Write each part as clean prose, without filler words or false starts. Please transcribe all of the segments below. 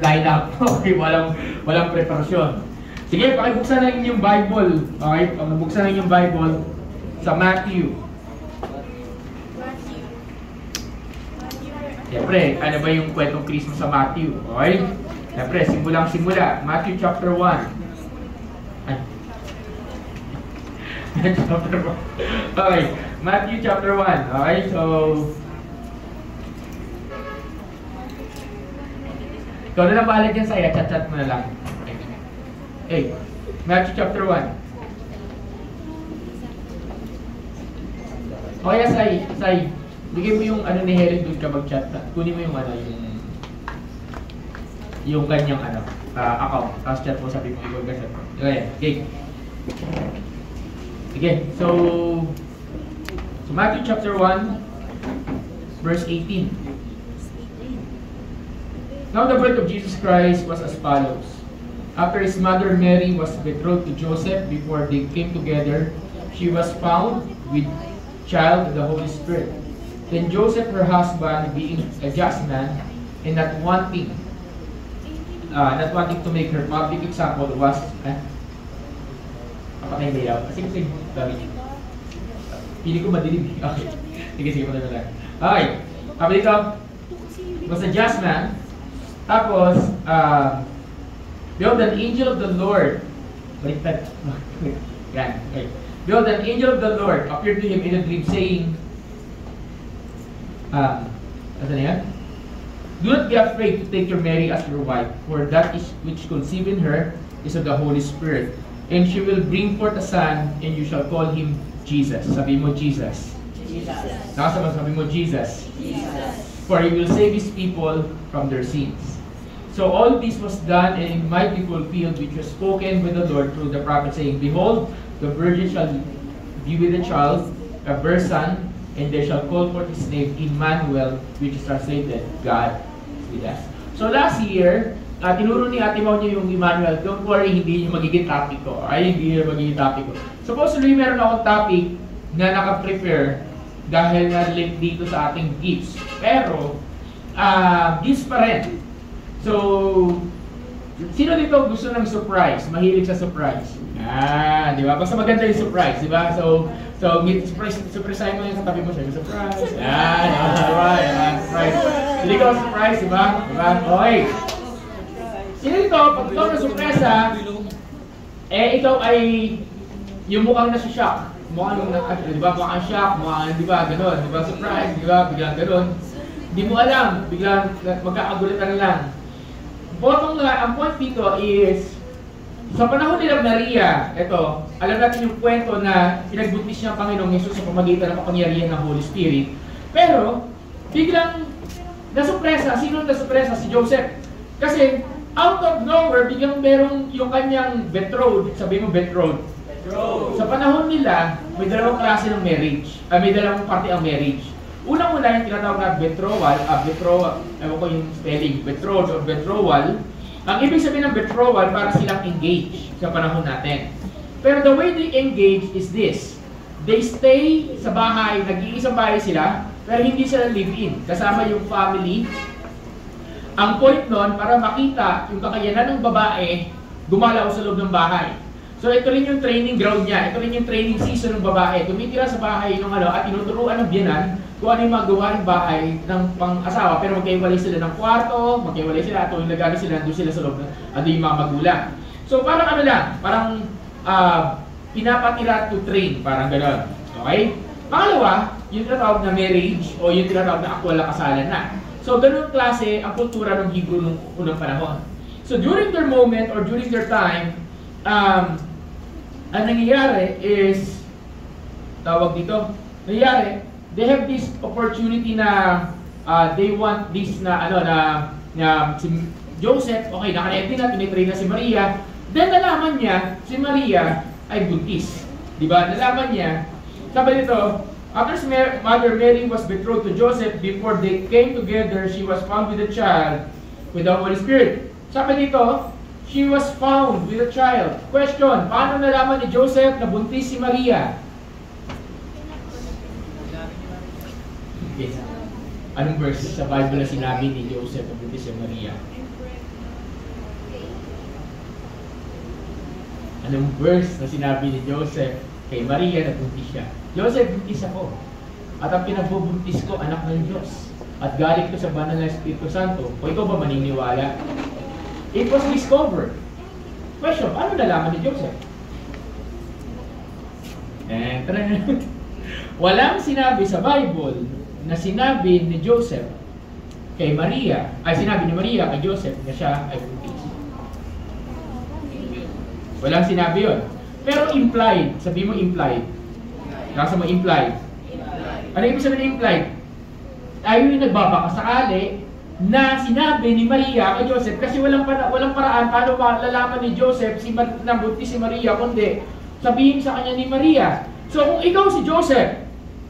line up. Okay, walang preparasyon. Sige, pakibuksan na yung Bible. Okay, pakibuksan na yung Bible sa Matthew. Siyempre, ano ba yung kwentong Christmas sa Matthew? Okay? Siyempre, simula. Matthew chapter 1. Okay, Matthew chapter 1. Okay, so ikaw na lang bahala dyan, Saya. Chat-chat mo na lang. Okay, Matthew chapter 1. Okay, Say. Bigay mo yung ano ni Helen doon ka mag-chat. Kunin mo yung ano, yung kanyang ano, account. Tapos chat mo, sabi mo, ikaw ka chat mo. Okay. Okay, so Matthew chapter 1, verse 18. Now the birth of Jesus Christ was as follows. After his mother Mary was betrothed to Joseph, before they came together, she was found with child of the Holy Spirit. Then Joseph, her husband, being a just man, and not wanting to make her public example, was kapatay na yaw. Sige, pili ko madilim. Okay. Sige, patay na lang. Okay. Sabi dito, was a just man. Tapos, behold, an angel of the Lord, baliktad. Yan, okay. Behold, an angel of the Lord appeared to him in a dream, saying, ano yan? Do not be afraid to take your Mary as your wife, for that is which conceive in her is of the Holy Spirit. And she will bring forth a son, and you shall call him Jesus. Sabi mo, Jesus. Sabi mo, Jesus. For he will save his people from their sins. So all this was done, and it might be fulfilled, which was spoken by the Lord through the prophet, saying, Behold, the virgin shall be with a child, a bear son, and they shall call forth his name Emmanuel, which is translated, God is with us. So last year, tinuro ni Ate Mau niya yung Emmanuel. Don't worry, hindi yung magiging topic ko. Hindi yung magiging topic ko. Supposedly, meron akong topic na naka-prepare dahil na-link dito sa ating gifts. Pero, gifts pa rin. So, sino dito gusto ng surprise? Mahilig sa surprise? Di ba? Basta maganda yung surprise, di ba? So surprise mo yung katabi mo siya. Surprise! Surprise! Hindi ko surprise, di ba? Okay. Sino dito, pag ikaw na surpresa, ikaw ay yung mukhang nasa-shock. Mukhang, di ba? Mukhang shock, mukhang, di ba? Ganon, di ba? Surprise, di ba? Biglang ganon. Hindi mo alam, biglang magkakagulatan lang. Ang point dito is, sa panahon nila Maria, ito, alam natin yung kwento na pinagbuntis niya ang Panginoong Hesus sa pamagitan ng kapangyarihan ng Holy Spirit. Pero, biglang nasupresa. Sino nasupresa? Si Joseph. Kasi, out of nowhere, biglang merong yung kanyang betrothed. Sabi mo, betrothed. Sa panahon nila, may dalawang klase ng marriage. May dalawang parte ang marriage. Unang-una yung tinatawag na betrothal, ewan ko yung spelling, betrothed or betrothal. Ang ibig sabihin ng betrothal, para silang engage sa panahon natin. Pero the way they engage is this. They stay sa bahay, nag-iisang bahay sila, pero hindi sila live-in. Kasama yung family. Ang point nun, para makita yung kakayanan ng babae, gumalaw sa loob ng bahay. So ito rin yung training ground niya, ito rin yung training season ng babae. Tumitira sa bahay ng at tinuturuan ng biyanan kung ano yung magawa ng bahay ng pang-asawa. Pero magkaiwalay sila ng kwarto, magkaiwalay sila, at yung nagano sila, nandun sila sa loob ng yung mga magulang. So parang ano lang, parang pinapatira to train, parang gano'n. Okay? Pangalawa, yung tinatawag na marriage o yung tinatawag na actual na kasalan na. So gano'n klase ang kultura ng Hebrew nung unang panahon. So during their moment or during their time, ang nangyayari is, they have this opportunity na they want this na si Joseph, okay, naka-ready na, tinitrain na si Maria. Then nalaman niya, si Maria ay buntis. Diba? Nalaman niya, sabi dito, after Mother Mary was betrothed to Joseph, before they came together, she was found with a child with the Holy Spirit. Sabi dito, she was found with a child. Question, paano nalaman ni Joseph na buntis si Maria? Anong verse sa Bible na sinabi ni Joseph na buntis si Maria? Anong verse na sinabi ni Joseph kay Maria na buntis siya? Joseph, buntis ako. At ang pinagbubuntis ko, anak ng Diyos. At galing ko sa banal na Espiritu Santo. O ikaw ba maniniwala? It was discovered. Question, paano nalaman ni Joseph? Walang sinabi sa Bible na sinabi ni Joseph kay Maria, sinabi ni Maria kay Joseph na siya ay buntis. Walang sinabi yun. Pero implied, sabi mo implied. Nasa mo implied. Ano ibig sabihin implied? Tayo yung nagbabakasakali na sinabi ni Maria kay Joseph kasi walang paraan paano malalaman ni Joseph na buntis si Maria kundi sabihin sa kanya ni Maria. So kung ikaw si Joseph,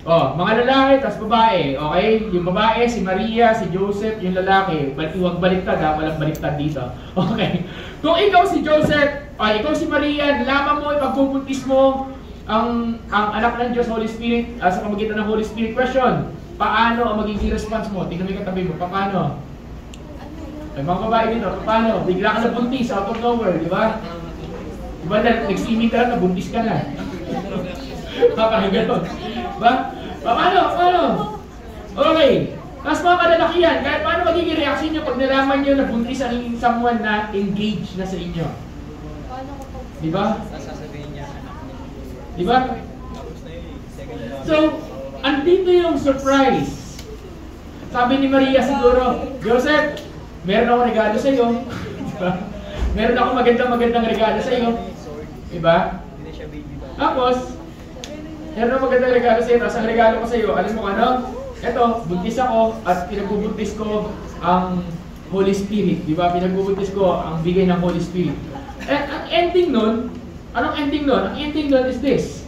mga lalaki tas babae, okay? Yung babae si Maria, si Joseph, yung lalaki, huwag baliktad ha, walang baliktad dito. Okay. Kung ikaw si Joseph, ikaw si Maria, nalaman mo, ipagpupuntis mo ang anak ng Diyos, Holy Spirit, sa pamagitan ng Holy Spirit. Question, paano ang magiging response mo? Tingnan mo yung katabi mo, paano? Ay, mga babae dito, paano? Bigla ka na buntis, out of nowhere, di ba? Di ba, nag-swimming ka na, buntis ka na. Parang gano'n. Diba? Paano? Okay. Tapos mga kalalakihan, kahit paano magiging reaction nyo pag nalaman nyo na buntis ang someone na engaged na sa inyo? Diba? Sasabihin niya, anak mo. Diba? So, andito yung surprise. Sabi ni Maria siguro, Joseph, meron akong regalo sa iyo. Diba? Meron akong magandang regalo sa iyo. Diba? Hindi siya baby ba? Tapos, meron akong magandang regalo sa iyo. Tapos ang regalo ko sa iyo, alam mo ano? Eto, buntis ako at pinagbubuntis ko ang Holy Spirit. Diba? Pinagbubuntis ko ang bigay ng Holy Spirit. At ang ending nun, anong ending nun? Ang ending nun is this.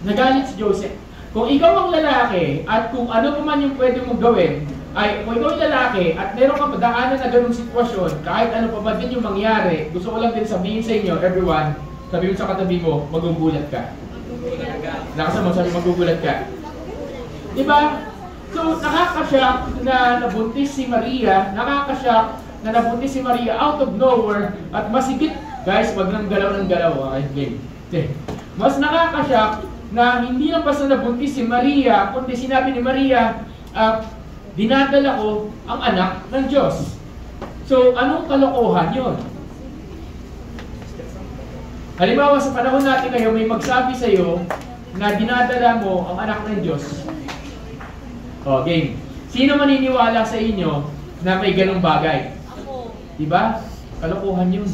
Nagalit si Joseph. Kung ikaw ang lalaki at kung ano pa man yung pwede mong gawin, ay kung ikaw yung lalaki at meron ka padaanan na ganung sitwasyon, kahit ano pa ba din yung mangyari, gusto ko lang din sabihin sa inyo, everyone, sabi mo sa katabi mo, magugulat ka. Nakasama mo, sabi magugulat ka. Diba? So, nakakashock na nabuntis si Maria, nakakashock na nabuntis si Maria out of nowhere at masigit, guys, wag nang galaw ng galaw, okay? Mas nakakashock na hindi lang basta nabuntis si Maria, kundi sinabi ni Maria, dinadala ko ang anak ng Diyos. So, anong kalokohan yun? Halimbawa, sa panahon natin ngayon, may magsabi sa iyo na dinadala mo ang anak ng Diyos. Okay. Sino maniniwala sa inyo na may ganong bagay? Diba? Kalokohan yun.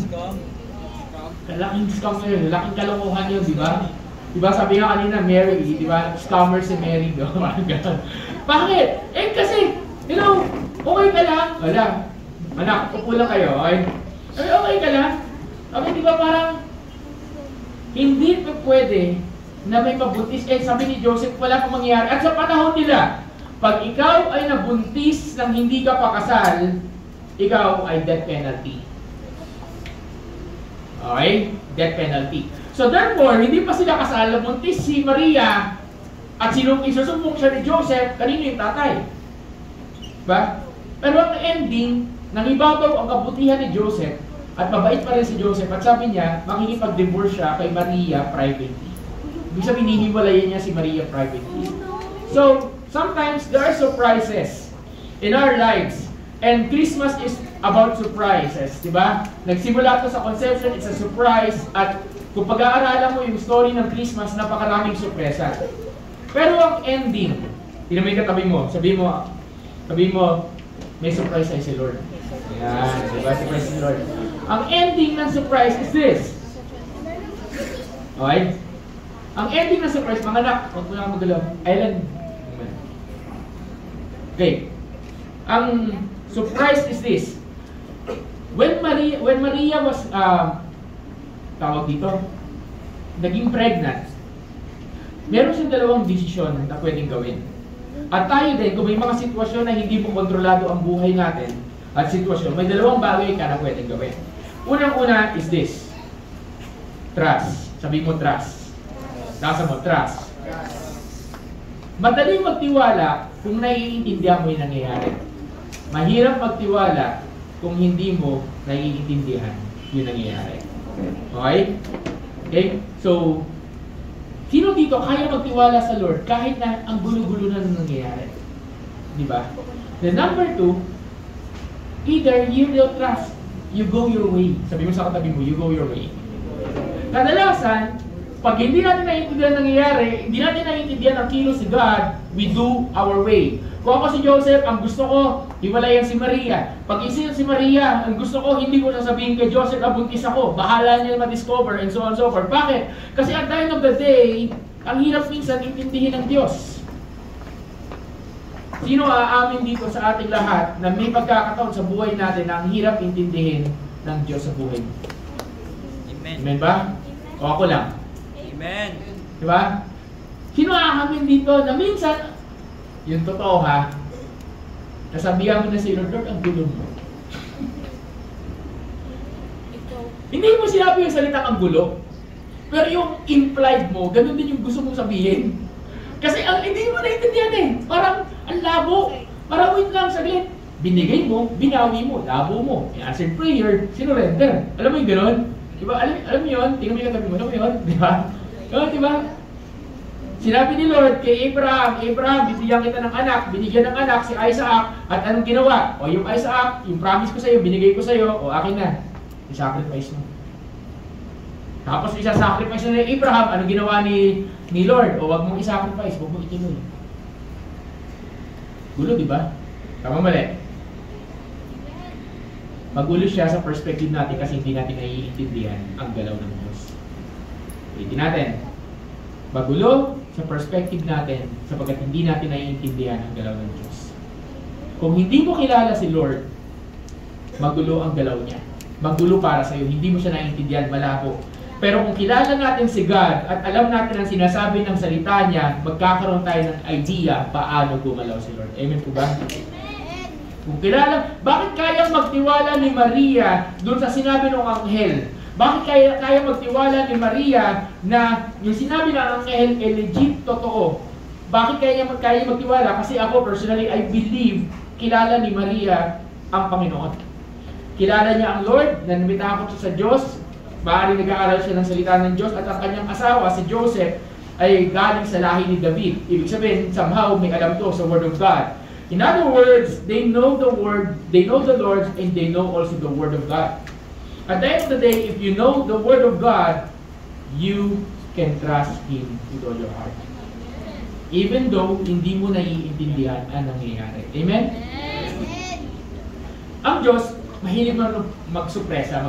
Laking scam yun. Laking kalokohan yun, diba? Diba sabi nga kanina, Mary, diba? Scammer si Mary. Bakit? Kasi, okay ka lang. Wala. Anak, upo lang kayo, okay? Okay ka lang. Okay, diba parang, hindi pa pwede na may mabuntis. Sabi ni Joseph, wala pa mangyayari. At sa panahon nila, pag ikaw ay nabuntis nang hindi ka pa kasal, ikaw ay death penalty. Okay? Death penalty. So therefore, hindi pa sila kasal, nabuntis si Maria at isusumbong siya ni Joseph, kanino yung tatay? Diba? Pero ang ending, nangibabaw ang kabutihan ni Joseph at mabait pa rin si Joseph at sabi niya, makikipag-divorce siya kay Maria privately. Ibig sabihin, hiniwalayan niya si Maria privately. So, sometimes there are surprises in our lives. And Christmas is about surprises, di ba? Nagsimula ito sa conception, it's a surprise. At kung pag-aaralan mo yung story ng Christmas, napakaraming sorpresa. Pero ang ending, tinamay ka tabi mo, sabi mo, may surprise ay si Lord. Ayan, di ba? Surprise si Lord. Ang ending ng surprise is this. Okay? Ang ending ng surprise, mga anak, huwag mo lang magalaw. Island. Okay. Ang surprise is this. When Maria was, tawag dito, naging pregnant, meron siyang dalawang desisyon na pwedeng gawin. At tayo din, kung may mga sitwasyon na hindi mo kontrolado ang buhay natin at sitwasyon, may dalawang bagay ka na pwedeng gawin. Unang-una is this. Trust. Sabi mo trust. Nasa mo, trust. Madaling magtiwala kung naiintindihan mo yung nangyayari. Mahirap magtiwala kung hindi mo naiintindihan yung nangyayari. Okay? Okay? So, sino dito kaya magtiwala sa Lord kahit na ang gulo-gulo na nangyayari? Di ba? The number 2, either you will trust, you go your way. Sabi mo sa katabi mo, you go your way. Kadalasan, pag hindi natin naiintindihan ang nangyayari, hindi natin naiintindihan ang kilos si God, we do our way. Kung ako si Joseph, ang gusto ko, hiwalayan si Maria. Pag isin si Maria, ang gusto ko, hindi ko sasabihin kay Joseph na buntis ako. Bahala niya ma-discover and so on and so forth. Bakit? Kasi at the end of the day, ang hirap minsan intindihin ng Diyos. Sino aamin dito sa ating lahat na may pagkakataon sa buhay natin na ang hirap intindihin ng Diyos sa buhay mo? Amen. Amen ba? O ako lang? Amen. Diba? Sino aamin dito na minsan, yung totoo ha, nasabihan mo na si Lord, Lord, ang gulo mo. Hindi mo sinabi yung salitang ang gulo, pero yung implied mo, ganun din yung gusto mong sabihin. Kasi ang hindi mo naintindihan eh. Parang ang labo. Parang wait lang, saglit. Binigay mo, binawi mo, labo mo. I-answer prayer, sinurrender. Alam mo yung ganun? Diba? Alam mo yun? Tingnan mo yung katabi mo. Alam mo yun? Diba? Diba? Sinabi ni Lord kay Abraham, Abraham, bibigyan kita ng anak, binigyan ng anak si Isaac, at anong ginawa? O yung Isaac, yung promise ko sa iyo, binigay ko sa iyo, o akin na, i-sacrifice mo. Tapos isa-sacrifice na ni Abraham, anong ginawa ni Lord? O wag mong i-sacrifice, wag mong ituloy. Gulo, di ba? Tama mali. Magulo siya sa perspective natin kasi hindi natin naiintindihan ang galaw ng Diyos. Ulitin natin. Magulo sa perspective natin sapagkat hindi natin naiintindihan ang galaw ng Diyos. Kung hindi mo kilala si Lord, magulo ang galaw niya. Magulo para sa iyo. Hindi mo siya naiintindihan, malabo. Pero kung kilala natin si God at alam natin ang sinasabi ng salita niya, magkakaroon tayo ng idea paano gumalaw si Lord. Amen po ba? Kung kilala, bakit kayang magtiwala ni Maria doon sa sinabi ng anghel? Bakit kaya magtiwala ni Maria na yung sinabi ng anghel ay legit, totoo? Bakit kaya magtiwala? Kasi ako personally, I believe, kilala ni Maria ang Panginoon. Kilala niya ang Lord, nanimitakot siya sa Diyos, maaari nag-aaral siya ng salita ng Diyos, at ang kanyang asawa, si Joseph, ay galing sa lahi ni David. Ibig sabihin, somehow may alam to sa Word of God. In other words, they know the Word, they know the Lord, and they know also the Word of God. At the end of the day, if you know the Word of God, you can trust Him with all your heart. Even though hindi mo naiintindihan ang nangyayari. Amen? Ang Diyos, mahilig magsupresa.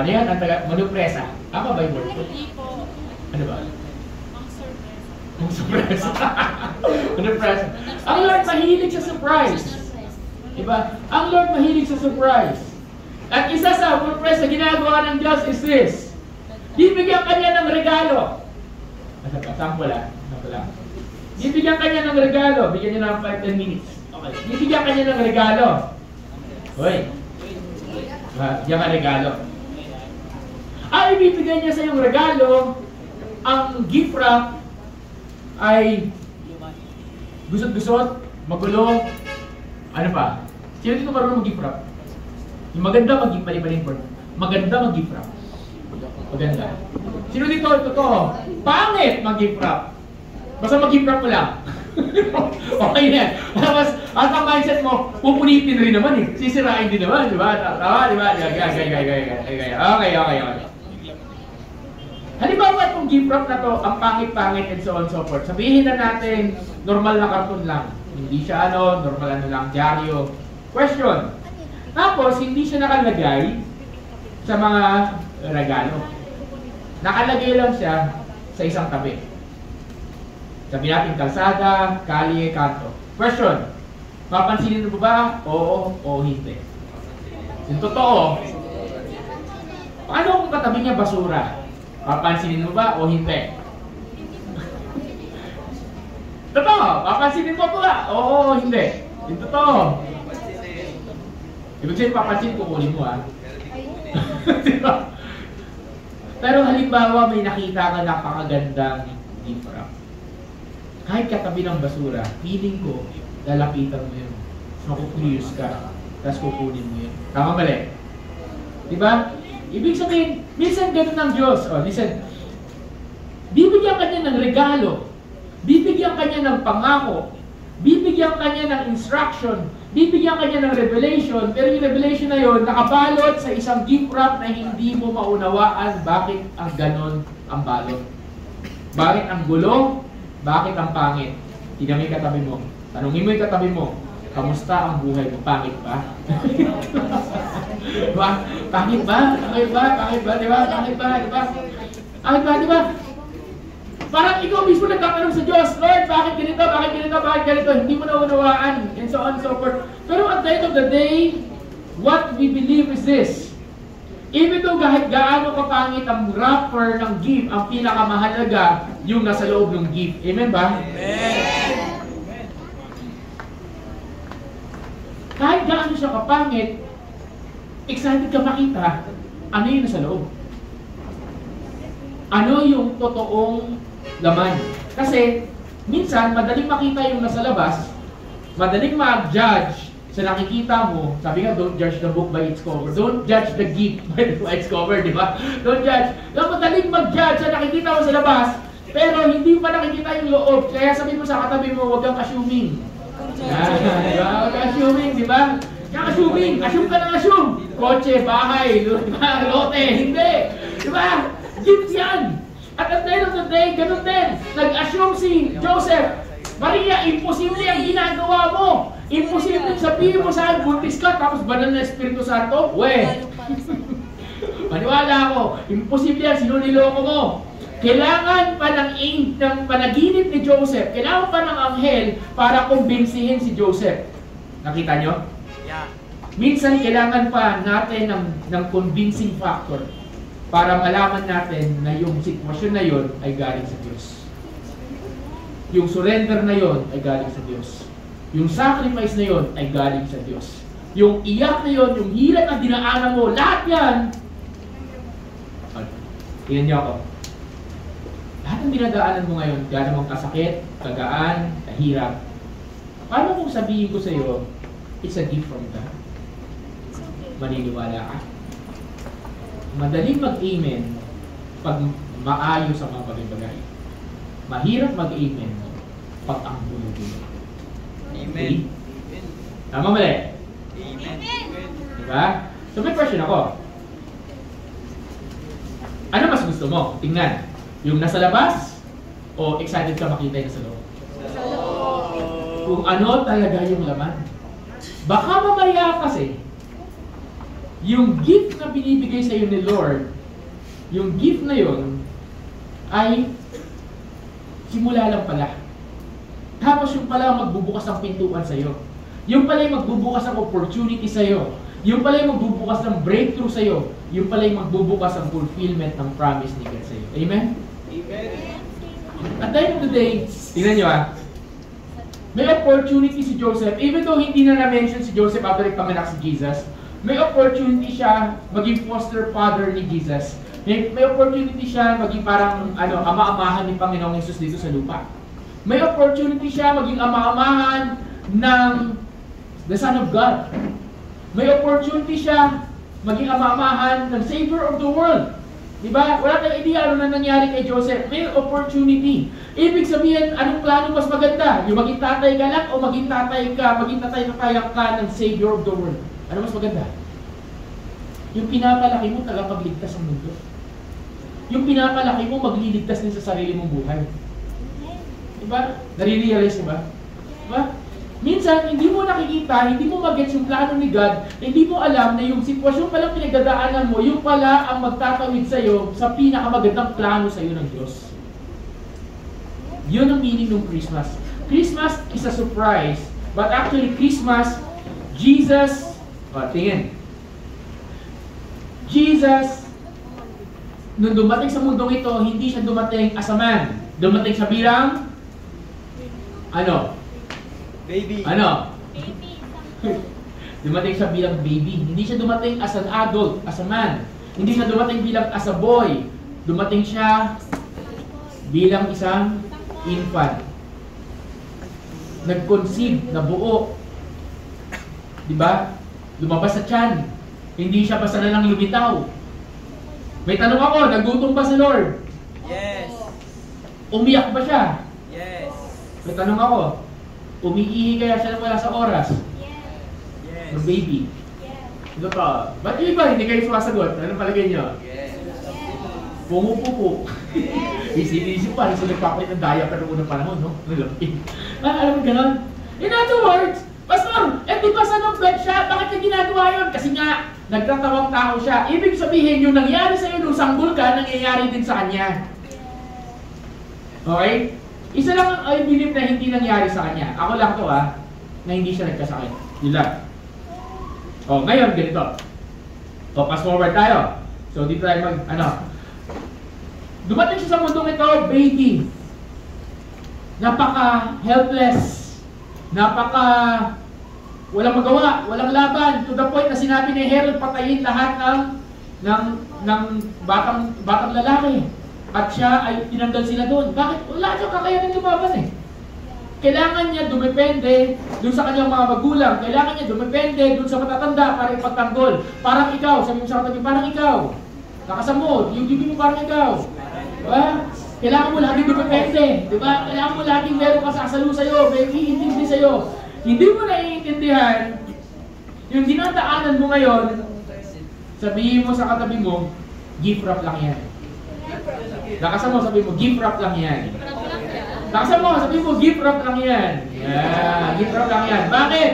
Yan ang manupresa. Tama ba yung word ko? Ano ba? Magsupresa. Manupresa. Ang Lord mahilig sa surprise. Diba? Ang Lord mahilig sa surprise. At isa sa surprise na ginagawa ng Diyos is this. Bibigyan kanya ng regalo. Sample lang. Bibigyan kanya ng regalo. Bigyan niya ng 5-10 minutes. Okay. Bibigyan kanya ng regalo. Hoy. Bigyan ka regalo. Ay, ibibigay niya sa iyong regalo, ang gift wrap ay gusot-gusot, magulo, ano pa? Sino dito marunong mag-gift wrap? Yung maganda mag-gift, mali-maling word. Maganda mag-gift wrap. Maganda. Sino dito? Totoo. Pangit mag-gift wrap. Basta mag-gift wrap mo lang. Okay na. Tapos, at ang mindset mo, pupunitin rin naman eh. Sisirain din naman, di ba? Tama, di ba? Okay. Halimbawa itong gift wrap na to, ang pangit-pangit and so on so forth. Sabihin na natin, normal na karton lang. Hindi siya normal lang, dyaryo. Question. Tapos, hindi siya nakalagay sa mga regalo. Nakalagay lang siya sa isang tabi. Sabi natin, kalsada, kalye, kanto. Question. Papansinin mo ba? Oo o hindi? Yung totoo, paano kung katabi niya basura? Papansinin mo ba o hindi? Totoo, papansinin mo ba? Oo o hindi? Yung totoo. Ibig sabihin, papansin, kukunin mo ha. Diba? Pero halimbawa, may nakita ka napakagandang gift wrap. Kahit katabi ng basura, feeling ko, lalapitan mo yun. Makukulius ka, tapos kukunin mo yun. Tama mali? Diba? Ibig sabihin, minsan ganun ng Diyos. Oh, listen. Bibigyan ka niya ng regalo. Bibigyan ka niya ng pangako. Bibigyan ka niya ng instruction. Bibigyan ka niya ng revelation. Pero yung revelation na yun, nakabalot sa isang gift wrap na hindi mo maunawaan bakit ang ganon ang balot. Bakit ang gulo? Bakit ang pangit? Tingnan mo yung katabi mo. Tanungin mo yung katabi mo. Kamusta ang buhay mo? Pangit ba? Diba? Pangit ba? Pangit ba? Pangit ba? Diba? Pangit ba? Diba? Pangit ba? Diba? Parang ikaw mismo nagtatanong sa Diyos, Lord, bakit ganito? Bakit ganito? Bakit ganito? Hindi mo na unawaan, and so on and so forth. Pero at the end of the day, what we believe is this. Even though kahit gaano kapangit ang wrapper ng gift, ang pinakamahalaga yung nasa loob ng gift. Amen ba? Amen. Kahit gaano siya kapangit, excited ka makita ano yung nasa loob. Ano yung totoong laman. Kasi, minsan, madaling makita yung nasa labas, madaling mag-judge sa nakikita mo. Sabi nga, don't judge the book by its cover. Don't judge the gift by its cover, di ba? Don't judge. Madaling mag-judge sa nakikita mo sa labas, pero hindi pa nakikita yung loob. Kaya sabi mo sa katabi mo, huwag kang assuming. Diba? Huwag kang assuming, di ba? Kaya assuming. Assume ka ng assume. Kotse, bahay, lote, hindi. Di ba? Gift yan. At at the end of the day, ganun din. Nag-assume si Joseph, Maria, imposible ang ginagawa mo. Imposible sabihin mo sa akin, buntis ka, tapos banal na Espiritu Santo? We. Maniwala ako, imposible yan, sinuniloko mo. Kailangan pa ng panaginip ni Joseph, kailangan pa ng anghel para kumbinsihin si Joseph. Nakita nyo? Yeah. Minsan, kailangan pa natin ng convincing factor para malaman natin na yung sitwasyon na yon ay galing sa Diyos. Yung surrender na yon ay galing sa Diyos. Yung sacrifice na yon ay galing sa Diyos. Yung iyak na yon, yung hirap na dinaanan mo, lahat yan. Tingnan niyo ako. Lahat ng dinadaanan mo ngayon, gano'n mong kasakit, kagaan, kahirap. Paano kung sabihin ko sa iyo, it's a gift from God? Maniniwala ka? Madaling mag-amen pag maayos ang mga bagay-bagay. Mahirap mag-amen pag ang gulo-gulo. Amen. Okay? Tama mali? Amen. Diba? So may question ako. Ano mas gusto mo? Tingnan. Yung nasa labas o excited ka makita yung nasa loob? Kung ano talaga yung laman. Baka mamaya kasi, yung gift na binibigay sa iyo ni Lord, yung gift na yun ay simula lang pala. Tapos yung pala magbubukas ng pintuan sa iyo. Yung pala yung magbubukas ng opportunity sa iyo. Yung pala yung magbubukas ng breakthrough sa iyo. Yung pala yung magbubukas ng fulfillment ng promise ni God sa iyo. Amen? Amen. At the end of the day, tingnan nyo may opportunity si Joseph, even though hindi na na-mention si Joseph after ipanganak si Jesus, may opportunity siya maging foster father ni Jesus. May opportunity siya maging parang ama-amahan ni Panginoong Hesus dito sa lupa. May opportunity siya maging ama-amahan ng the Son of God. May opportunity siya maging ama-amahan ng Savior of the world. Diba? Wala tayong idea ano na nangyari kay Joseph. May opportunity. Ibig sabihin, anong plano mas maganda? Yung maging tatay ka lang o maging tatay ka ng Savior of the world? Ano mas maganda? Yung pinapalaki mo tagapagligtas ang mundo. Yung pinapalaki mo magliligtas din sa sarili mong buhay. Diba? Nare-realize diba? Diba? Minsan, hindi mo nakikita, hindi mo mag-gets yung plano ni God, hindi mo alam na yung sitwasyon palang pinagdadaanan mo, yung pala ang magtatawid sa'yo sa pinakamagandang plano sa'yo ng Diyos. Yun ang meaning ng Christmas. Christmas is a surprise, but actually Christmas, Jesus, tingin. Jesus, nung dumating sa mundong ito, hindi siya dumating as a man. Dumating siya bilang, Baby. Dumating siya bilang baby. Hindi siya dumating as an adult, as a man. Hindi siya dumating bilang as a boy. Dumating siya bilang isang infant. Nag-conceive, nabuo. Diba? Lumabas sa tiyan. Hindi siya basta na lang lumitaw. May tanong ako, nagutom ba si Lord? Yes. Umiyak ba siya? Yes. May tanong ako, umiihi kaya siya na wala sa oras? Yes. Ng baby? Ito pa, ba't yung iba hindi kayo sumasagot? Anong palagay nyo? Yes. Pumupupo. Isip-isip pa, nasa nagpapalit ng diaper noong unang panahon, no? Alam mo ganon? In other words, Pastor, di ba sa nag-bed siya? Bakit niya ginagawa yun? Kasi nga, nagtatawang tao siya. Ibig sabihin, yung nangyari sa iyo nung sanggol ka, nangyayari din sa kanya. Okay? Isa lang ang I believe na hindi nangyari sa kanya. Ako lang to na hindi siya nagkasakit. Yun lang. Ngayon, ganito. Fast forward tayo. So, dito tayo dumating siya sa mundong ito, baby. Napaka-helpless. Walang magawa, walang laban. To the point na sinabi ni Herod patayin lahat ng batang lalaki. At siya ay tinanggal sila doon. Bakit? Wala siya kakayanin lumaban eh. Kailangan niya dumepende doon sa kanyang mga magulang. Kailangan niya dumepende doon sa matatanda para ipagtanggol. Parang ikaw, sabi mo sa katabi, parang ikaw. Nakasamo, yung mo parang ikaw. Diba? Kailangan mo laging dumepende. Diba? Kailangan mo laging meron kasasalo sa'yo, may iintindi sa'yo. Hindi mo naiintindihan yung dinadaanan mo ngayon, sabihin mo sa katabi mo, gift wrap lang yan. Nakasama mo, sabihin mo, gift wrap lang yan. Nakasama mo, sabihin mo, gift wrap lang yan. Yeah, gift wrap lang yan. Bakit?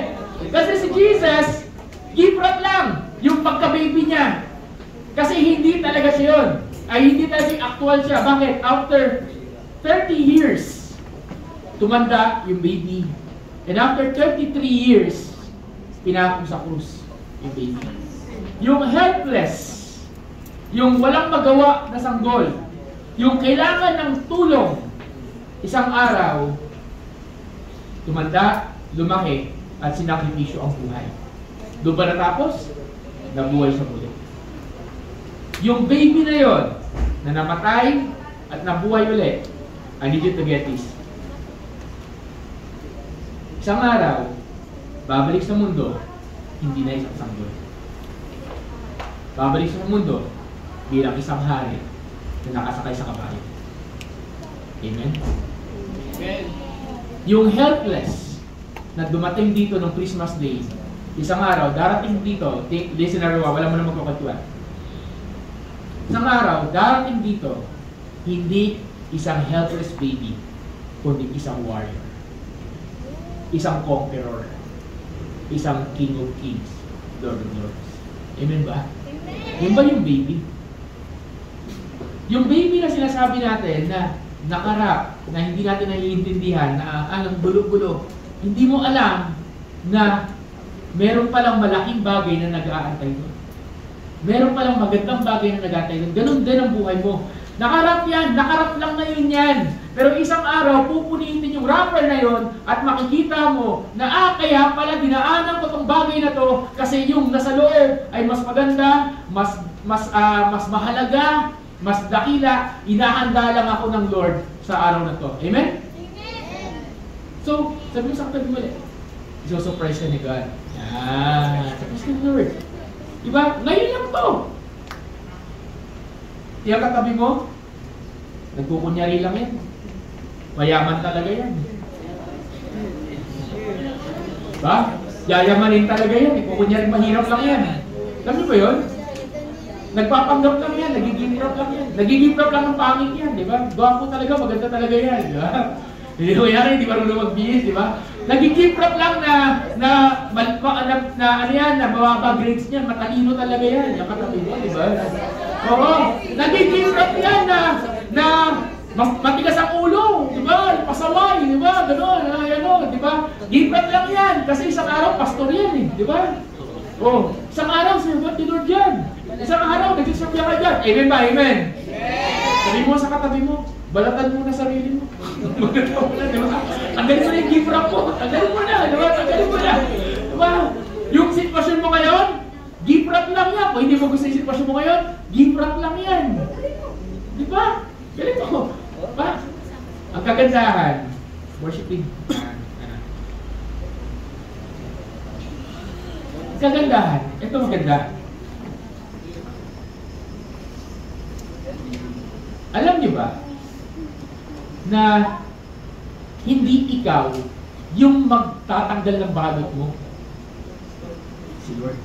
Kasi si Jesus, gift wrap lang yung pagka-baby niya. Kasi hindi talaga siya yun. Hindi talaga actual siya. Bakit? After 30 years, tumanda yung baby. And after 33 years, pinako sa krus yung baby. Yung helpless, yung walang magawa na sanggol, yung kailangan ng tulong, isang araw, tumanda, lumaki, at sinakripisyo ang buhay. Doon ba natapos? Nabuhay sa muli. Yung baby na yon na namatay at nabuhay ulit, I need you to get this. Isang araw, babalik sa mundo, hindi na isang sanggol. Babalik sa mundo bilang isang hari na nakasakay sa kabayo. Amen? Amen. Yung helpless na dumating dito ng Christmas Day, isang araw, darating dito, listen na wala mo na magkakatuan. Isang araw, darating dito, hindi isang helpless baby, kundi isang warrior. Isang conqueror. Isang King of Kings, Lord of Lords. Amen ba? Amen. Yun ba yung baby? Yung baby na sinasabi natin na nakarap, na hindi natin naiintindihan, na anong gulo-gulo, hindi mo alam na meron palang malaking bagay na nag-aantay doon. Meron palang magandang bagay na nag-aantay doon. Ganun din ang buhay mo. Nakarap yan, nakarap lang na yun yan. Pero isang araw, pupunitin yung wrapper na yon at makikita mo na kaya pala dinaanan ko tong bagay na to kasi yung nasa loob ay mas maganda, mas mahalaga, mas dakila. Inahanda lang ako ng Lord sa araw na to. Amen? Amen. So, sabi mo sa katabi mo ulit, iso-surprise ka ni God. Surprise ka ni Lord. Diba? Ngayon lang to. Yung katabi mo, nagkukunyari lang yan. Mayaman talaga yan. Diba? Yayamanin talaga yan. Kukunyari mahirap lang yan. Alam niyo ba yun? Nagpapanggap lang yan. Nagigimprap lang yan. Nagigimprap lang ng pangit yan. Diba? Gwapo talaga. Maganda talaga yan. Diba? Hindi ko yan. Hindi marunong magbihis. Diba? Nagigimprap lang na ano yan, na mababa grades niyan. Matalino talaga yan. Yung katabi mo. Diba? Oo. Nagigimprap yan na matigas ang ulo, di ba? Pasaway, di ba? Ganon, di ba? Give-up lang yan. Kasi isang araw, pastor yan eh, di ba? Oh, isang araw, servant ni Lord yan. Isang araw, nag-serve ka dyan. Amen ba? Amen? Sabi mo sa katabi mo, balatan mo na sarili mo. Balatan mo na, di ba? Tanggalin mo na yung give-up mo. Tanggalin mo na, di ba? Tanggalin mo na. Di ba? Yung sitwasyon mo ngayon, give-up lang yan. Kung hindi mo gusto yung sitwasyon mo ngayon, give-up lang yan. Di ba? Ganito ko. Pa, ang kagandahan, worshiping. Kagandahan, ito maganda. Alam niyo ba na hindi ikaw yung magtatanggal ng balot mo? Si Lord.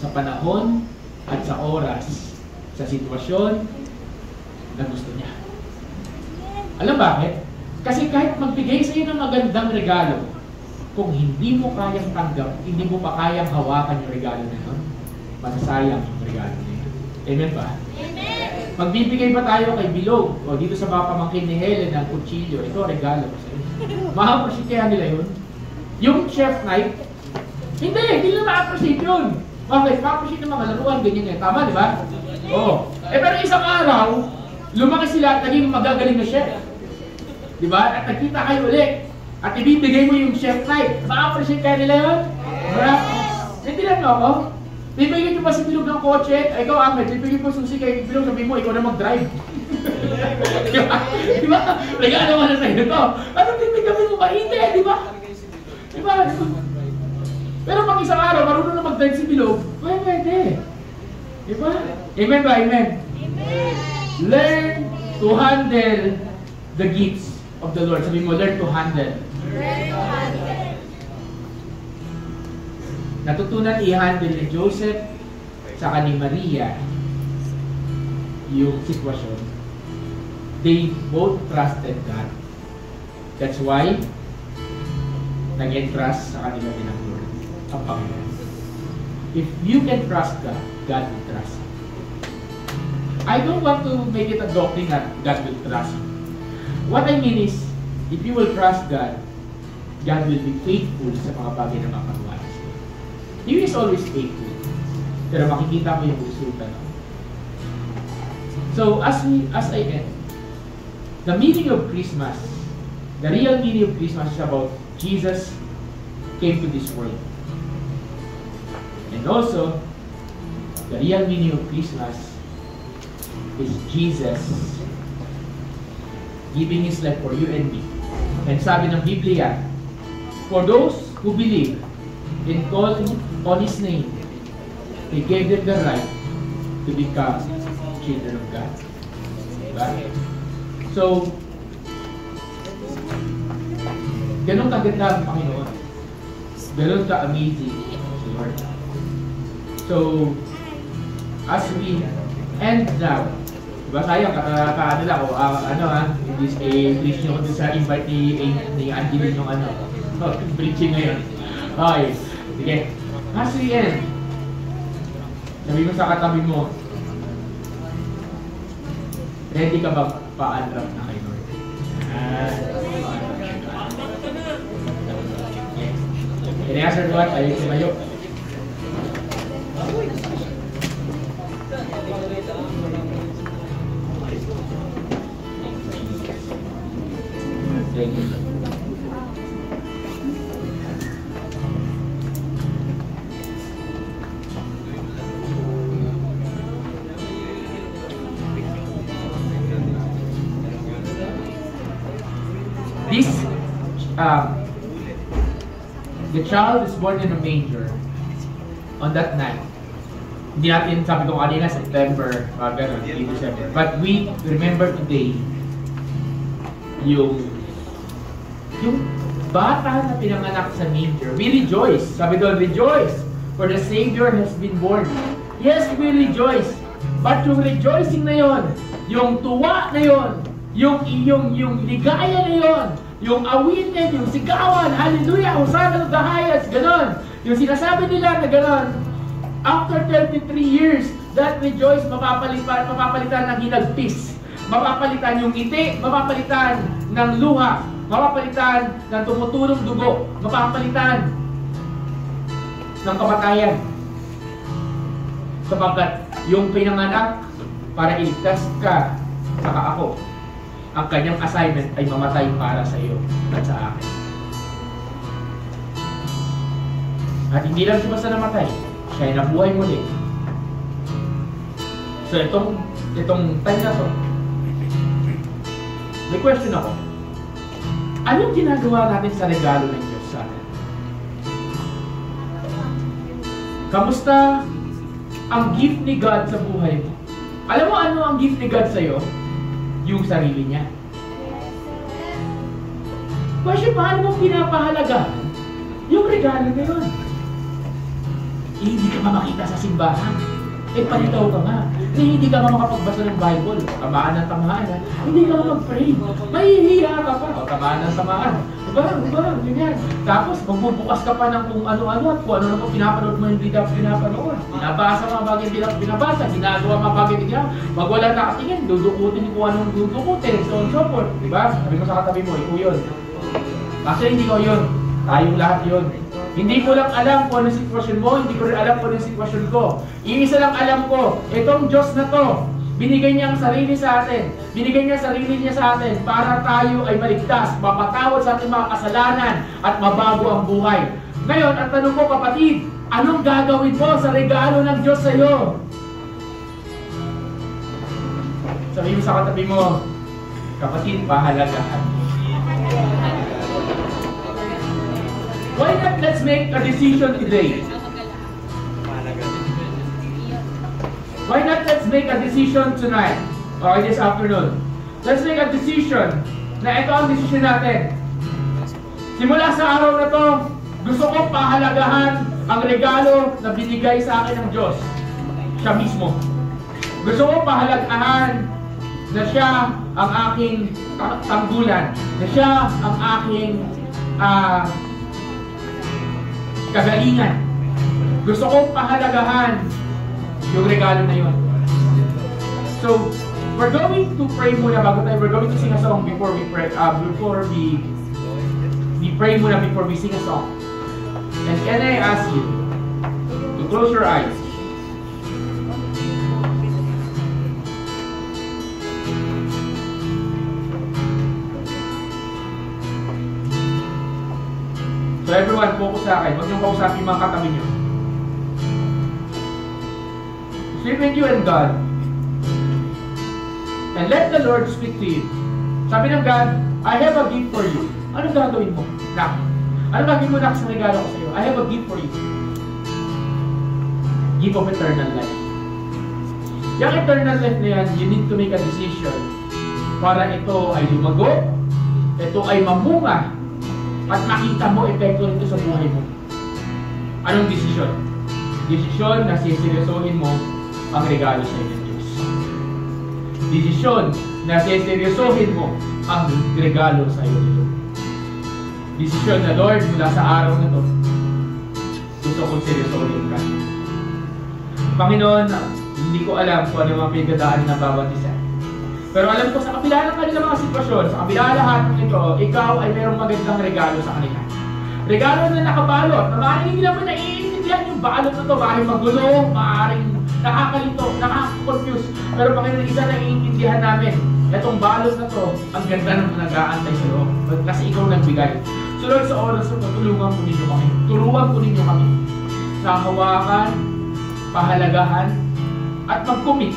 Sa panahon at sa oras, sa sitwasyon na gusto niya. Alam bakit? Kasi kahit magbigay sa iyo ng magandang regalo, kung hindi mo kayang tanggap, hindi mo pa kayang hawakan yung regalo na yun, masasayang yung regalo na yun. Amen ba? Amen. Magbibigay pa tayo kay Bilog o dito sa mga pamangkin ni Helen ng kutsilyo, ito regalo ko sa iyo. Ma-appreciate kaya nila yun? Yung chef knife, hindi nila ma-appreciate yun. Bakit? Ma-appreciate ng mga laruan, ganyan eh. Tama, di ba? Oo. Pero isang araw, lumaki sila at naging magagaling na chef. Di ba? At nagkita kayo ulit. At ibibigay mo yung chef knife. Ma-appreciate kaya nila yun? Naintindihan mo ako? Bibigyan nyo ba si Bilog ng kotse? Ay, ikaw, Ahmed, bibigyan mo susi kay Bilog, sabihin mo, ikaw na mag-drive. Di ba? Regalo mo na sa'yo ito. Anong bibigyan mo ba? Hindi, di ba? Di ba? Pero pag isang araw, marunong na mag-drive si Bilog, pwede. Di ba? Amen ba? Amen? Amen. Learn to handle the gifts of the Lord. Sabi mo, learn to handle. Learn to handle. Natutunan i-handle ni Joseph saka ni Maria yung sitwasyon. They both trusted God. That's why nag-entrust sa kanila din ang Lord, ang Panginoon. If you can trust God, God will trust you. I don't want to make it a doctrine that God will trust you. What I mean is, if you will trust God, God will be faithful sa mga bagay na mapagawa sa iyo. He is always faithful. Pero makikita mo yung resulta. So, as I end, the meaning of Christmas, the real meaning of Christmas is about Jesus came to this world. And also, the real meaning of Christmas is Jesus giving His life for you and me. And sabi ng Biblia, for those who believe in calling on His name, He gave them the right to become children of God. Diba? So, ganun kaganda ang Panginoon. Ganun ka-amazing si Lord. So, as we end now, diba sayang, kaano lang ako, please nyo ko sa invite ni Angeline yung preaching ngayon. Okay, sige. As we end, sabi mo sa katabi mo, ready ka ba pa-unwrap na kay Lord? Can I answer to what? Ayaw sumayo. Thank you. This, the child is born in a manger on that night. Hindi natin, sabi ko kanina, September, ganun, December. But we remember today yung bata na pinanganak sa manger. We rejoice. Sabi doon, rejoice, for the Savior has been born. Yes, we rejoice. But yung rejoicing na yon, yung tuwa na yon, yung ligaya na yon, yung awitin, yung sigawan, hallelujah, Hosanna to the highest, ganon. Yung sinasabi nila na ganon, after 33 years, that rejoice, mapapalitan ng hinagpis, mapapalitan yung ngiti, mapapalitan ng luha, mapapalitan ng tumutulong dugo, mapapalitan ng kamatayan. Sabagat yung pinanganak para iligtas ka, saka ako, ang kanyang assignment ay mamatay para sa iyo at sa akin. At hindi lang siya basta namatay, siya ay nabuhay muli. So itong time na to, may question ako. Anong ginagawa natin sa regalo ng Diyos sa atin? Kamusta ang gift ni God sa buhay mo? Alam mo ano ang gift ni God sa iyo? yung sarili niya. Kasi paano mo pinapahalagahan yung regalo na yun? Hindi ka makita sa simbahan. Palitaw ka nga. Hindi ka makapagbasa ng Bible. Tamaan ng tamaan. Hindi ka mag-pray. Mahihiya ka pa. Tamaan ng tamaan. Diba? Ganyan. Tapos, magbubukas ka pa ng kung ano-ano at kung ano na po pinapanood mo hindi ka pinapanood. Binabasa mga bagay binabasa. Ginagawa mga bagay ginagawa. Pag wala nakatingin, dudukutin kung anong dudukutin. So on so forth. Diba? Sabi mo sa katabi mo, ikaw yun. Kasi hindi ko yun. Tayong lahat yun. Hindi ko lang alam kung anong sitwasyon mo, hindi ko rin alam kung anong sitwasyon ko. Iisa lang alam ko, itong Diyos na to, binigay niya ang sarili sa atin. Binigay niya ang sarili niya sa atin para tayo ay maligtas, mapatawad sa ating mga kasalanan at mabago ang buhay. Ngayon, ang tanong ko kapatid, anong gagawin mo sa regalo ng Diyos sa iyo? Sabihin mo sa katabi mo, kapatid, pahalagahan mo. Why not let's make a decision today? Why not let's make a decision tonight or this afternoon? Let's make a decision na ito ang decision natin. Simula sa araw na to, gusto ko pahalagahan ang regalo na binigay sa akin ng Diyos. Siya mismo. Gusto ko pahalagahan na siya ang aking tanggulan, na siya ang aking kagalingan. Gusto kong pahalagahan yung regalo na yun. So, we're going to pray muna bago tayo. We're going to sing a song before we pray. We pray muna before we sing a song. And can I ask you to close your eyes? So everyone, focus sa akin. Huwag niyong kausapin mga katabi niyo. Speak with you and God. And let the Lord speak to you. Sabi ng God, I have a gift for you. Anong gagawin mo? Nak. Anong gagawin mo, Nak, sa regalo ko sa iyo? I have a gift for you. Gift of eternal life. Yung eternal life na yan, you need to make a decision para ito ay lumago, ito ay mamunga, at makita mo epekto nito sa buhay mo. Anong desisyon? Desisyon na siseryosohin mo ang regalo sa iyo ng Diyos. Desisyon na siseryosohin mo ang regalo sa iyo ng Diyos. Desisyon na, Lord, mula sa araw na ito, gusto kong seryosohin ka. Panginoon, hindi ko alam kung ano mga pinagdadaanan ng bawat isa. Pero alam ko sa kabila ng kanilang mga sitwasyon, sa kabila lahat ng ito, ikaw ay mayroong magandang regalo sa kanila. Regalo na nakabalot, na maaaring hindi naman naiintindihan yung balot na ito, maaaring magulo, maaaring nakakalito, nakaka-confuse. Pero Panginoon, isa na iintindihan namin, itong balot na ito, ang ganda ng nag-aantay sa loob. Kasi ikaw nagbigay. So Lord, sa oras na ito, tulungan po ninyo kami. Turuan po ninyo kami sa hawakan, pahalagahan, at mag-commit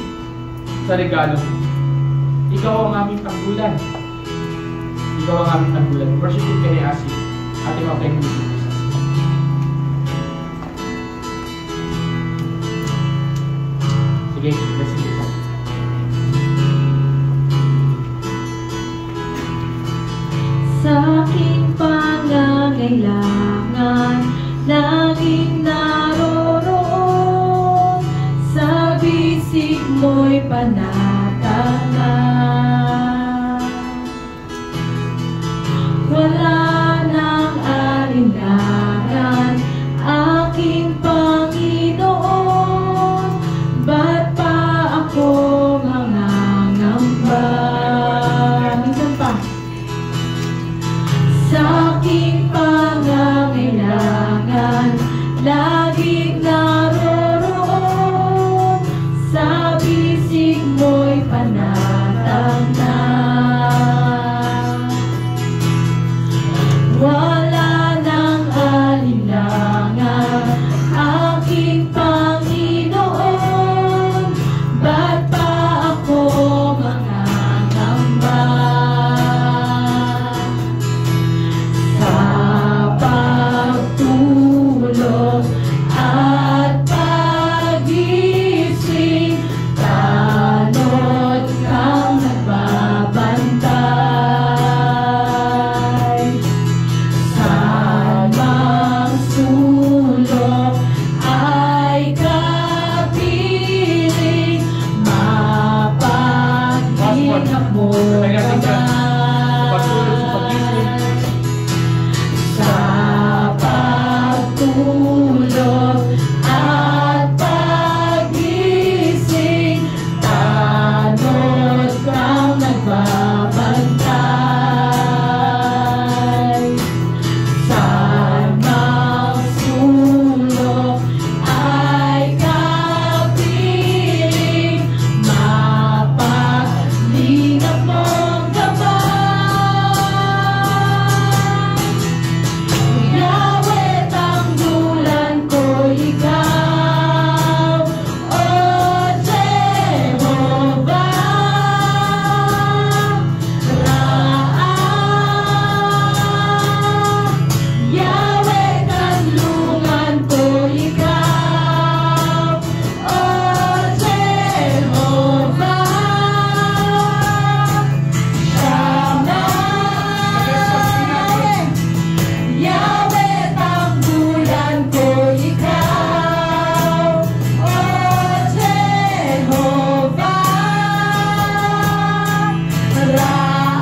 sa regalo. Ikaw ang aming tanggulan. Ikaw ang aming tanggulan. Worship it, can I ask you? Ating mga kayo music. Sige, let's sing this song. Sa aking pangangailangan, laging naroroon. Sa bisig mo'y panatagan. Wala nang alinlangan, aking Panginoon. Ba't pa ako mangangamba? Minsan pa. Sa aking pangangailangan, laging naroroon. Sa bisig mo'y panatag na. Pagtulog sa pag-isip. Sa pagtulog at pag-ising, tanod kang nagbabantay. Sa mga sulok ay kapiling, mapaglingap mong gabay. Yahweh, tanggulan ko ikaw, O Jehovah Raah. Yahweh, kanlungan ko ikaw, O Jehovah Shammah. Yahweh, tanggulan ko ikaw, O Jehovah Raah.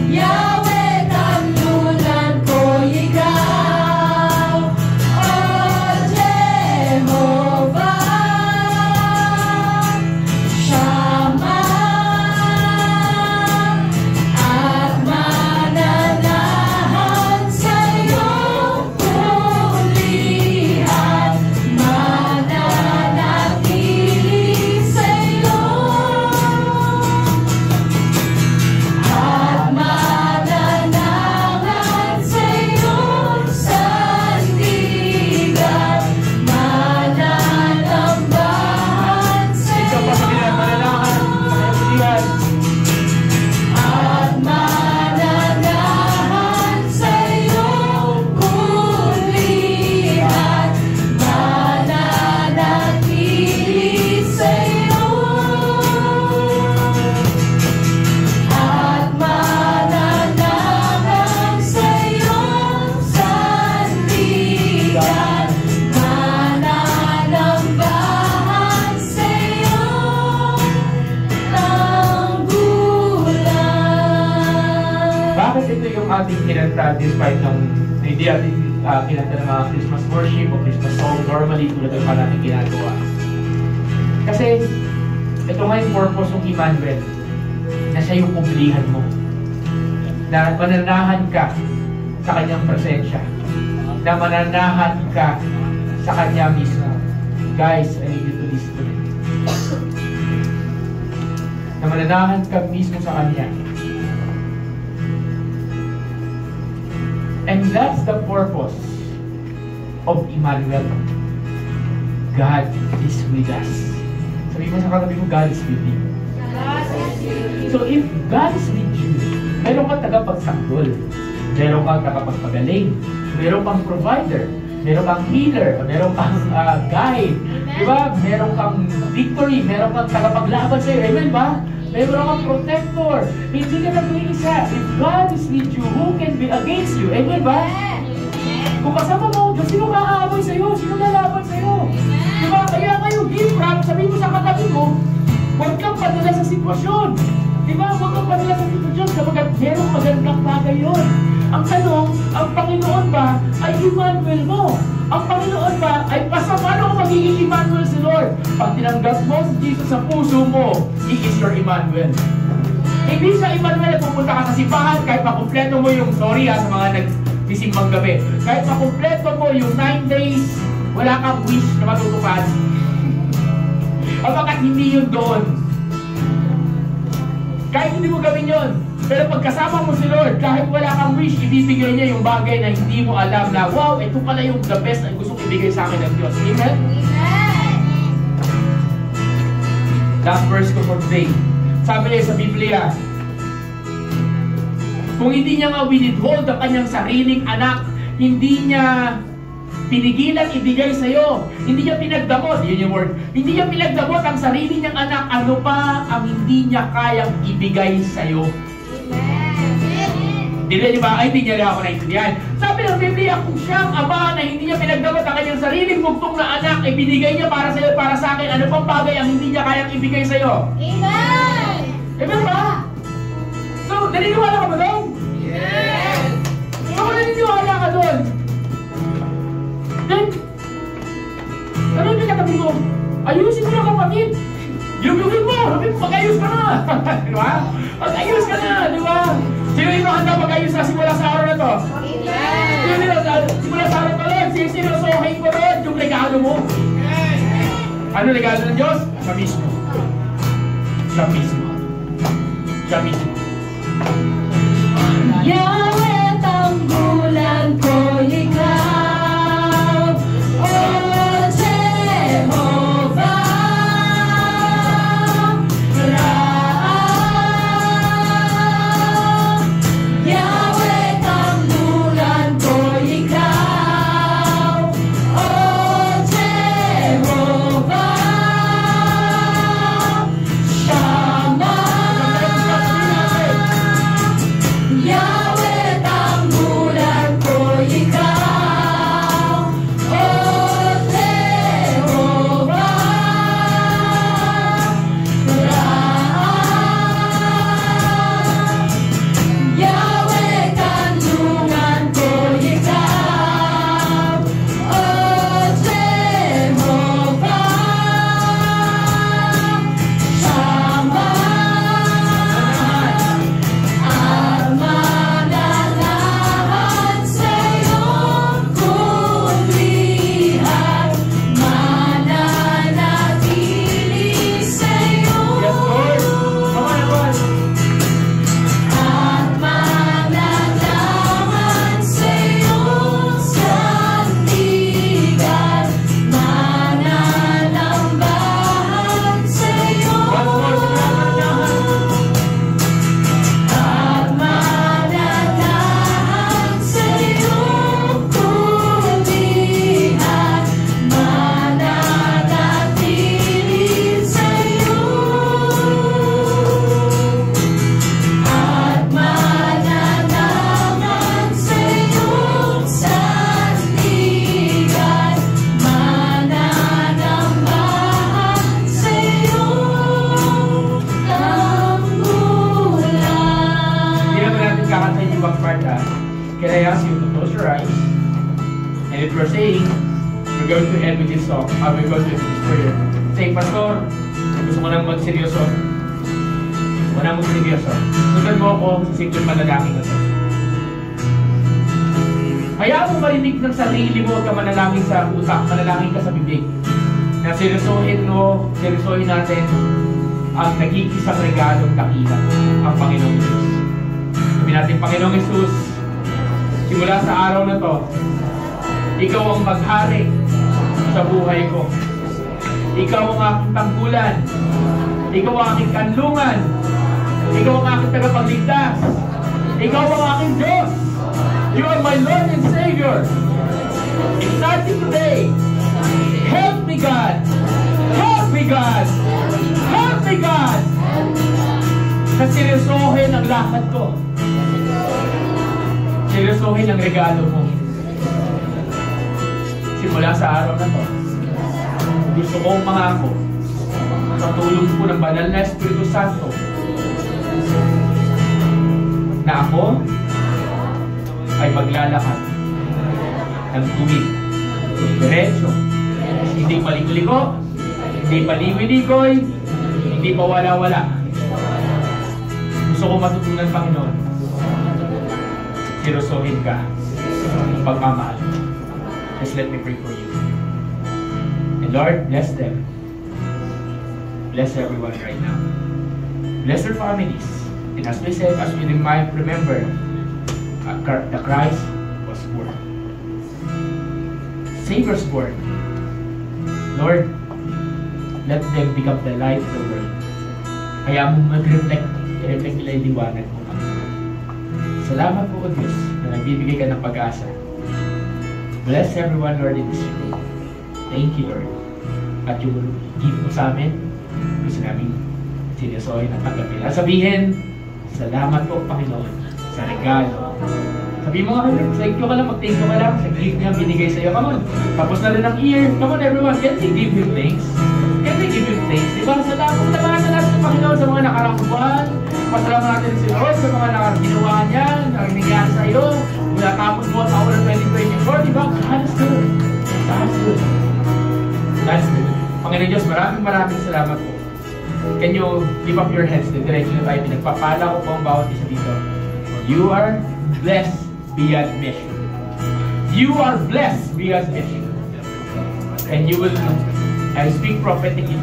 Yahweh, tanggulan ko ikaw, O Jehovah Shammah. At mananahan sa'yo, pulihan, mananatili sa'yo. At mananahan sa'yo, sandigan, mananambahan Ikaw pa sa sa'yo. mananahan, mananahan. At mananahan sa'yo, pulihan, mananatili sa'yo. At mananahan sa'yo, sandigan, mananambahan sa'yo, tanggulan. Bakit ito yung ating kinanta despite ng hindi ating kinanta ng mga Christmas worship o Christmas song normally tulad ng mga natin ginagawa? Kasi ito nga yung purpose ng Emmanuel, na siya yung kumplihan mo, na mananahan ka sa kanyang presensya, na mananahan ka sa kanya mismo. Guys, I need you to listen to me. Na mananahan ka mismo sa kanya. And that's the purpose of Emmanuel. God is with us. Sabi mo sa katabi mo, God is with you. So if God is with you, meron kang tagapagsanggol, meron kang tagapagpagaling, meron kang provider, meron kang healer, meron kang guide, di ba? Meron kang victory, meron kang tagapaglaban sa'yo. Amen ba? Meron kang protector. Hindi ka nag-iisa. If God is with you, who can be against you? Amen ba? Kung kasama mo, Diyos, sino kakaaway sa'yo? Sino lalaban sa'yo? Di ba? Kaya kayo, give up. Sabi mo sa katabi mo, huwag kang padala sa sitwasyon. Di ba? Huwag kang padala sa sitwasyon kapag merong magandang bagay yun. Ang tanong, ang Panginoon ba ay Emmanuel mo? Ang Panginoon ba ay paano kung magiging Emmanuel si Lord? Pag tinanggap mo si Jesus sa puso mo, He is your Emmanuel. Hindi siya Emmanuel na pupunta ka sa simbahan kahit makumpleto mo yung sorry sa mga nagsisimbang gabi. Kahit makumpleto mo yung 9 days, wala kang wish na matutupad. Bakit hindi yun doon? Kahit hindi mo gawin yun. Pero pagkasama mo si Lord, kahit wala kang wish, ibibigay niya yung bagay na hindi mo alam na, wow, ito pala yung the best na gusto ibigay sa akin ng Diyos. Amen? Amen. Last verse ko for today. Sabi niya sa Biblia, kung hindi niya nga winithhold ang kanyang sariling anak, hindi niya pinigilan ibigay sa iyo. Hindi niya pinagdamot, yun yung word. Hindi niya pinagdamot ang sarili niyang anak, ano pa ang hindi niya kayang ibigay sa iyo? Hindi ba? Ay, hindi niya rin ako naintindihan. Sabi ng Biblia, kung siyang ama na hindi niya pinagdamot ang kanyang sariling bugtong na anak, ibinigay niya para sa'yo, para sa akin, ano pang bagay ang hindi niya kayang ibigay sa'yo? Amen! Amen ba? So, naniniwala ka ba doon? Yes! So, kung naniniwala ka doon, then, ano yung katabi mo? Ayusin mo na kapatid! Yugugin mo! Sabi mo, mag-ayos ka na! Di ba? Mag-ayos ka na! Di ba? Sino yung handa mag-ayos na simula sa araw na to? Amen! Simula sa araw na to, sinusohin ko doon yung regalo mo. Ano regalo ng Diyos? Siya mismo. Siya mismo. Siya mismo. Yahweh, tanggulan ko ikaw, O Jehovah Raah. Yahweh, tanggulan ko ikaw, O Jehovah Shammah. Yahweh, tanggulan ko ikaw, O Jehovah Raah. Yahweh, tanggulan ko ikaw, O Jehovah Shammah. Ang mananahan sa'yong kundihan, mananatili sa'yo. Yes, Lord. Come on, Lord. At mananahan sa'yong sandigan, mananambahan sa'yo. Yes, Lord. At mananahan sa'yong kundihan, mananatili sa'yo. At mananahan sa'yong sandigan, mananambahan sa'yo. Hindi naman natin kakantayin yung ibang part, ha? Can I ask you to close your eyes? And if you're saying, we're going to end with this song, we're going to end with this prayer. Say, Pastor, gusto mo nang magseryoso? Gusto mo nang magseryoso? Sundan mo ako sa simple manalangin na to. Hayaan mo marinig ng sarili mo at manalangin sa utak, manalangin ka sa bibig. Na seryosohin natin ang nag-iisang regalong dakila, ang Panginoong Diyos. Sabi natin, Panginoong Jesus, simula sa araw na to, Ikaw ang maghari sa buhay ko. Ikaw ang aking tanggulan. Ikaw ang aking kanlungan. Ikaw ang aking tagapagligtas. Ikaw ang aking Diyos. You are my Lord and Savior. Starting today, help me God. Help me God. Help me God. Na seryosohin ang lakad ko. Seryosohin ang regalo mo. Simula sa araw na to, gusto kong mangako sa tulong po ng banal na Espiritu Santo na ako ay maglalakad ng tuwid, diretso, hindi paliko-liko, hindi paliwi-likoy, hindi pawala-wala. Gusto kong matutunan, Panginoon, seryosohin ka ng pagmamahal. Just let me pray for you. And Lord, bless them. Bless everyone right now. Bless their families. And as we said, as we remember, the Christ was born. Savior's born. Lord, let them become the light of the world. Kaya mo mag-reflect nila yung liwanag mo. Salamat po, O Diyos, na nagbibigay ka ng pag-asa. Bless everyone, Lord, in this room. Thank you, Lord. At yung give mo sa amin, gusto namin seryosohin at tanggapin. At sabihin, salamat po, Panginoon, sa regalo Sabi mo nga, thank you ka lang, mag-thank you ka lang sa gift niya binigay sa'yo. Come on. Tapos na rin ang ear. Come on everyone, can we give Him thanks? Can we give Him thanks? Diba? Salamat natin sa Panginoon sa mga nakarang buwan. Pasalamat natin si Lord sa mga ginawa niya, na nangyari sa'yo. Mula tapos buwan sa ulan 2024, diba? God is good. God is good. God is good. Panginoon Diyos, maraming salamat po. Can you give up your heads na diretso na tayo? Pinagpapala ko po ang bawat isa dito. You are blessed beyond measure. You are blessed beyond measure. And you will, I speak prophetically,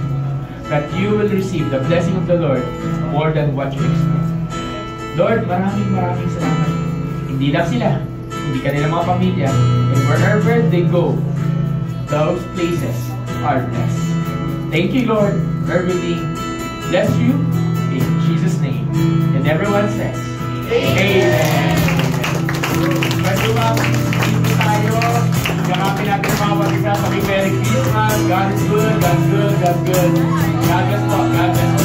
that you will receive the blessing of the Lord more than what you expect. Lord, maraming salamat. Hindi lang sila, hindi kanila mga pamilya, and wherever they go, those places are blessed. Thank you, Lord, for everything. Bless you in Jesus' name. And everyone says, Amen. Pwede ba, dito tayo, yakapin natin ang mga mag-isa, sabi Merry Christmas, God is good, God is good, God is good. God bless po, God bless po.